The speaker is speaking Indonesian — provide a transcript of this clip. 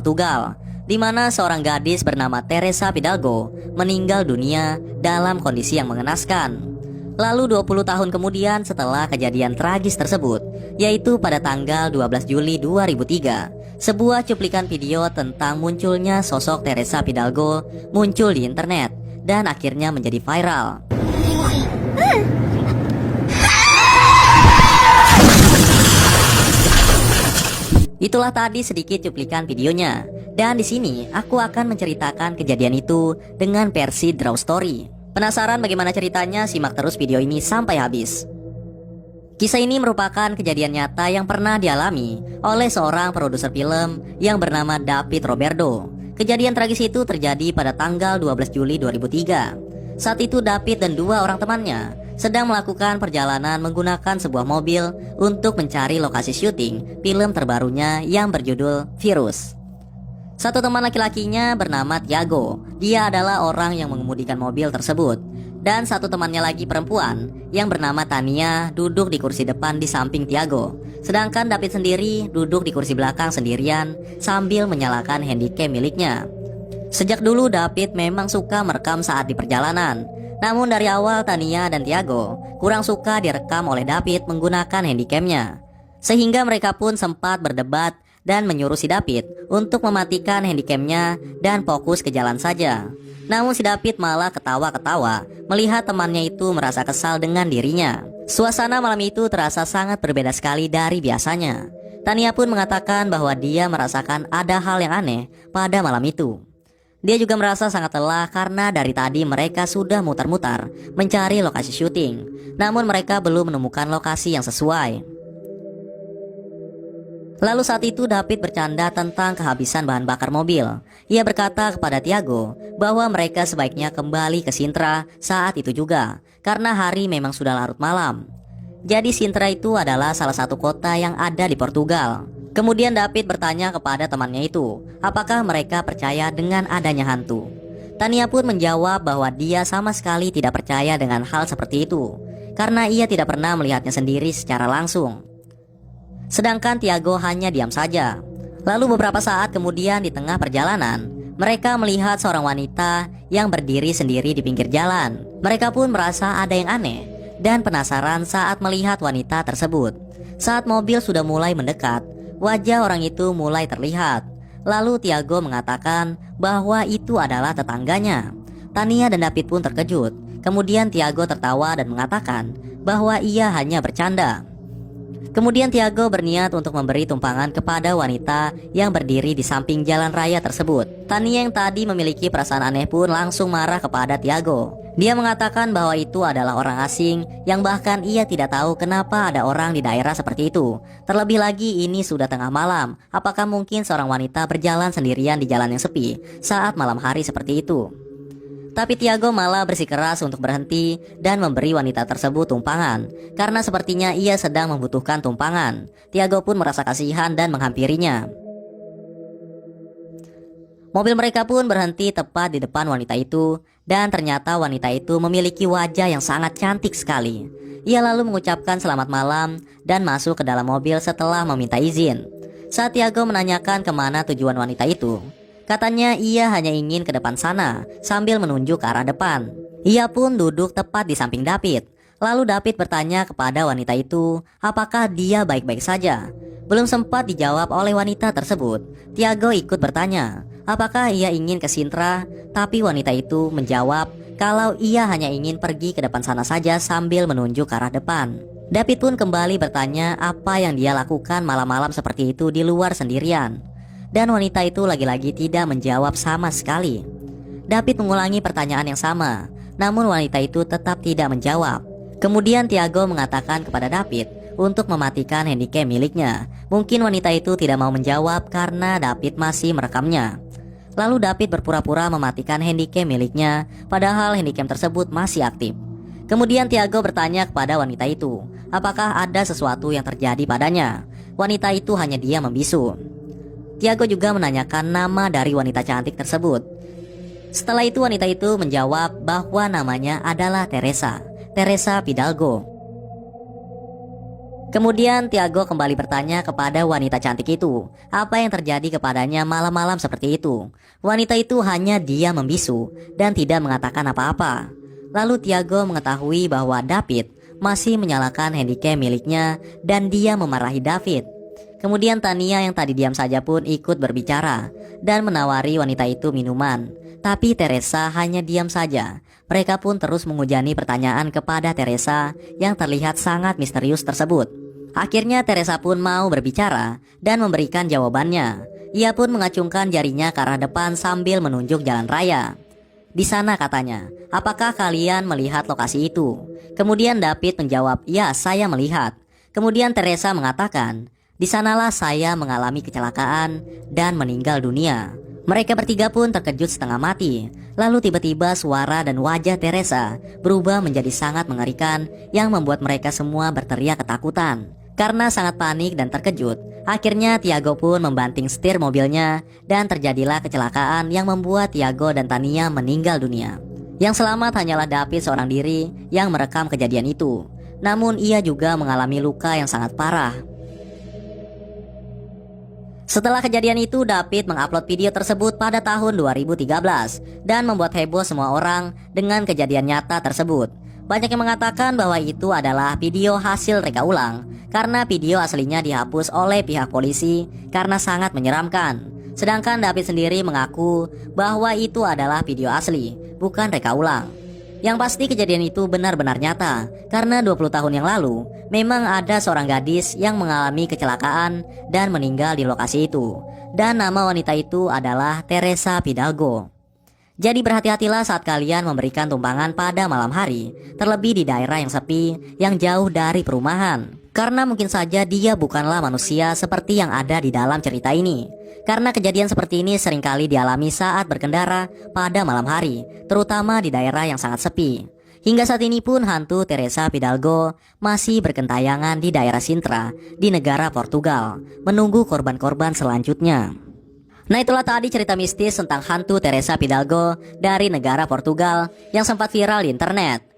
Portugal, di mana seorang gadis bernama Teresa Fidalgo meninggal dunia dalam kondisi yang mengenaskan. Lalu 20 tahun kemudian setelah kejadian tragis tersebut, yaitu pada tanggal 12 Juli 2003, sebuah cuplikan video tentang munculnya sosok Teresa Fidalgo muncul di internet dan akhirnya menjadi viral. Itulah tadi sedikit cuplikan videonya. Dan di sini aku akan menceritakan kejadian itu dengan versi Draw Story. Penasaran bagaimana ceritanya? Simak terus video ini sampai habis. Kisah ini merupakan kejadian nyata yang pernah dialami oleh seorang produser film yang bernama David Roberto. Kejadian tragis itu terjadi pada tanggal 12 Juli 2003. Saat itu David dan dua orang temannya sedang melakukan perjalanan menggunakan sebuah mobil untuk mencari lokasi syuting film terbarunya yang berjudul Virus. Satu teman laki-lakinya bernama Tiago. Dia adalah orang yang mengemudikan mobil tersebut. Dan satu temannya lagi perempuan yang bernama Tania duduk di kursi depan di samping Tiago. Sedangkan David sendiri duduk di kursi belakang sendirian sambil menyalakan handycam miliknya. Sejak dulu David memang suka merekam saat di perjalanan. Namun dari awal Tania dan Tiago kurang suka direkam oleh David menggunakan handycamnya. Sehingga mereka pun sempat berdebat dan menyuruh si David untuk mematikan handycamnya dan fokus ke jalan saja. Namun si David malah ketawa-ketawa melihat temannya itu merasa kesal dengan dirinya. Suasana malam itu terasa sangat berbeda sekali dari biasanya. Tania pun mengatakan bahwa dia merasakan ada hal yang aneh pada malam itu. Dia juga merasa sangat lelah karena dari tadi mereka sudah mutar-mutar mencari lokasi syuting. Namun mereka belum menemukan lokasi yang sesuai. Lalu saat itu David bercanda tentang kehabisan bahan bakar mobil. Ia berkata kepada Tiago bahwa mereka sebaiknya kembali ke Sintra saat itu juga, karena hari memang sudah larut malam. Jadi Sintra itu adalah salah satu kota yang ada di Portugal. Kemudian David bertanya kepada temannya itu, apakah mereka percaya dengan adanya hantu. Tania pun menjawab bahwa dia sama sekali tidak percaya dengan hal seperti itu, karena ia tidak pernah melihatnya sendiri secara langsung. Sedangkan Tiago hanya diam saja. Lalu beberapa saat kemudian di tengah perjalanan, mereka melihat seorang wanita yang berdiri sendiri di pinggir jalan. Mereka pun merasa ada yang aneh dan penasaran saat melihat wanita tersebut. Saat mobil sudah mulai mendekat, wajah orang itu mulai terlihat. Lalu Tiago mengatakan bahwa itu adalah tetangganya. Tania dan David pun terkejut. Kemudian Tiago tertawa dan mengatakan bahwa ia hanya bercanda. Kemudian Tiago berniat untuk memberi tumpangan kepada wanita yang berdiri di samping jalan raya tersebut. Tania yang tadi memiliki perasaan aneh pun langsung marah kepada Tiago. Dia mengatakan bahwa itu adalah orang asing yang bahkan ia tidak tahu kenapa ada orang di daerah seperti itu. Terlebih lagi ini sudah tengah malam. Apakah mungkin seorang wanita berjalan sendirian di jalan yang sepi saat malam hari seperti itu? Tapi Tiago malah bersikeras untuk berhenti dan memberi wanita tersebut tumpangan, karena sepertinya ia sedang membutuhkan tumpangan. Tiago pun merasa kasihan dan menghampirinya. Mobil mereka pun berhenti tepat di depan wanita itu, dan ternyata wanita itu memiliki wajah yang sangat cantik sekali. Ia lalu mengucapkan selamat malam dan masuk ke dalam mobil setelah meminta izin. Saat Tiago menanyakan kemana tujuan wanita itu, katanya ia hanya ingin ke depan sana sambil menunjuk ke arah depan. Ia pun duduk tepat di samping David. Lalu David bertanya kepada wanita itu apakah dia baik-baik saja. Belum sempat dijawab oleh wanita tersebut, Tiago ikut bertanya apakah ia ingin ke Sintra. Tapi wanita itu menjawab kalau ia hanya ingin pergi ke depan sana saja sambil menunjuk ke arah depan. David pun kembali bertanya apa yang dia lakukan malam-malam seperti itu di luar sendirian. Dan wanita itu lagi-lagi tidak menjawab sama sekali. David mengulangi pertanyaan yang sama, namun wanita itu tetap tidak menjawab. Kemudian Tiago mengatakan kepada David untuk mematikan handycam miliknya. Mungkin wanita itu tidak mau menjawab karena David masih merekamnya. Lalu David berpura-pura mematikan handycam miliknya, padahal handycam tersebut masih aktif. Kemudian Tiago bertanya kepada wanita itu, apakah ada sesuatu yang terjadi padanya. Wanita itu hanya diam membisu. Tiago juga menanyakan nama dari wanita cantik tersebut. Setelah itu wanita itu menjawab bahwa namanya adalah Teresa Fidalgo. Kemudian Tiago kembali bertanya kepada wanita cantik itu, apa yang terjadi kepadanya malam-malam seperti itu. Wanita itu hanya diam membisu dan tidak mengatakan apa-apa. Lalu Tiago mengetahui bahwa David masih menyalakan handycam miliknya dan dia memarahi David. Kemudian Tania yang tadi diam saja pun ikut berbicara dan menawari wanita itu minuman. Tapi Teresa hanya diam saja. Mereka pun terus menghujani pertanyaan kepada Teresa yang terlihat sangat misterius tersebut. Akhirnya Teresa pun mau berbicara dan memberikan jawabannya. Ia pun mengacungkan jarinya ke arah depan sambil menunjuk jalan raya. Di sana katanya, apakah kalian melihat lokasi itu? Kemudian David menjawab, ya saya melihat. Kemudian Teresa mengatakan, di sanalah saya mengalami kecelakaan dan meninggal dunia. Mereka bertiga pun terkejut setengah mati. Lalu tiba-tiba suara dan wajah Teresa berubah menjadi sangat mengerikan yang membuat mereka semua berteriak ketakutan. Karena sangat panik dan terkejut, akhirnya Tiago pun membanting setir mobilnya dan terjadilah kecelakaan yang membuat Tiago dan Tania meninggal dunia. Yang selamat hanyalah David seorang diri yang merekam kejadian itu. Namun ia juga mengalami luka yang sangat parah. Setelah kejadian itu, David mengupload video tersebut pada tahun 2013 dan membuat heboh semua orang dengan kejadian nyata tersebut. Banyak yang mengatakan bahwa itu adalah video hasil reka ulang karena video aslinya dihapus oleh pihak polisi karena sangat menyeramkan. Sedangkan David sendiri mengaku bahwa itu adalah video asli, bukan reka ulang. Yang pasti kejadian itu benar-benar nyata karena 20 tahun yang lalu memang ada seorang gadis yang mengalami kecelakaan dan meninggal di lokasi itu. Dan nama wanita itu adalah Teresa Fidalgo. Jadi berhati-hatilah saat kalian memberikan tumpangan pada malam hari, terlebih di daerah yang sepi, yang jauh dari perumahan. Karena mungkin saja dia bukanlah manusia seperti yang ada di dalam cerita ini. Karena kejadian seperti ini seringkali dialami saat berkendara pada malam hari, terutama di daerah yang sangat sepi. Hingga saat ini pun hantu Teresa Fidalgo masih berkentayangan di daerah Sintra di negara Portugal, menunggu korban-korban selanjutnya. Nah itulah tadi cerita mistis tentang hantu Teresa Fidalgo dari negara Portugal yang sempat viral di internet.